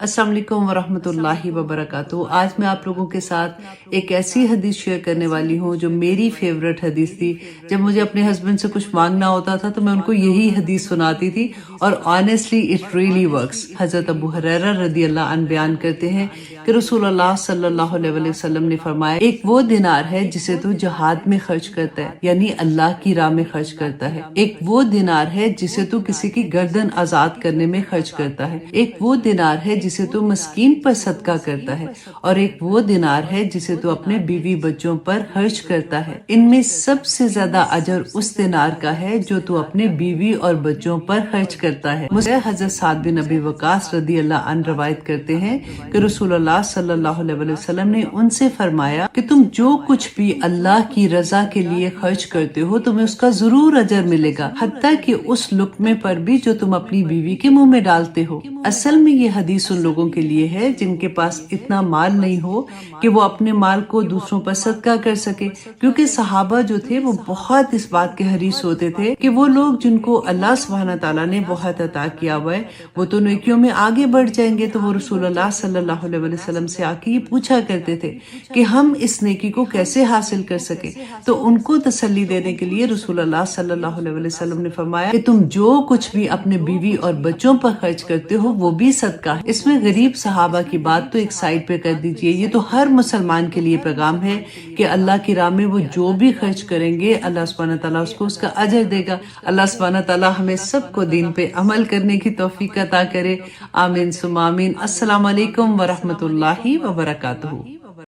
अस्सलाम वालेकुम वरहमतुल्लाहि वबरकातुहू। आज मैं आप लोगों के साथ एक ऐसी हदीस शेयर करने वाली हूँ जो मेरी फेवरेट हदीस थी। जब मुझे अपने हस्बैंड से कुछ मांगना होता था तो मैं उनको यही हदीस सुनाती थी और ऑनेस्टली इट रियली वर्क्स। हजरत अबू हुरैरा रदियल्लाहु अन्हु बयान करते हैं कि रसूलुल्लाह सल्लल्लाहु अलैहि वसल्लम ने फरमाया, एक वो दिनार है जिसे तू जहाद में खर्च करता है, यानी अल्लाह की राह में खर्च करता है। एक वो दिनार है जिसे तू किसी की गर्दन आजाद करने में खर्च करता है। एक वो दिनार है जिसे तू मस्कीन पर सदका करता है, और एक वो दिनार है जिसे तू अपने बीवी बच्चों पर खर्च करता है। इनमें सबसे ज्यादा अजर उस दिनार का है जो तू अपने बीवी और बच्चों पर खर्च करता है। मुझे हजरत साद बिन अबी वकास रदियल्लाहु अन्हु रवायत करते हैं कि रसूलुल्लाह सल्लल्लाहु अलैहि वसल्लम ने उनसे फरमाया कि तुम जो कुछ भी अल्लाह की रजा के लिए खर्च करते हो तुम्हें उसका जरूर अजर मिलेगा, हत्ता कि उस लुक्मे पर भी जो तुम अपनी बीवी के मुंह में डालते हो। असल में ये हदीस उन लोगों के लिए है जिनके पास इतना माल नहीं हो कि वो अपने माल को दूसरों पर सदका कर सके, क्योंकि सहाबा जो थे वो बहुत इस बात के हरीस होते थे कि वो लोग जिनको अल्लाह सुब्हानहू तआला ने बहुत अता किया हुआ है वो तो नेकियों में आगे बढ़ जाएंगे। तो वो रसूलुल्लाह सल्लल्लाहु अलैहि वसल्लम से आके ये पूछा करते थे कि हम इस नेकी को कैसे हासिल कर सके। तो उनको तसल्ली देने के लिए रसूलुल्लाह सल्लल्लाहु अलैहि वसल्लम ने फरमाया कि तुम जो कुछ भी अपने बीवी और बच्चों पर खर्च करते हो वो भी सदका है। इसमें गरीब सहाबा की बात तो एक साइड पे कर दीजिए, ये तो हर मुसलमान के लिए पैगाम है कि अल्लाह की राह में वो जो भी खर्च करेंगे अल्लाह सुब्हानहू तआला उसको उसका अजर देगा। अल्लाह सुब्हानहू तआला हमें सबको दीन पे अमल करने की तौफीक अता करे। आमीन सुम्मा आमीन। अस्सलाम वालेकुम वरहमतुल्लाहि वबरकातुहू।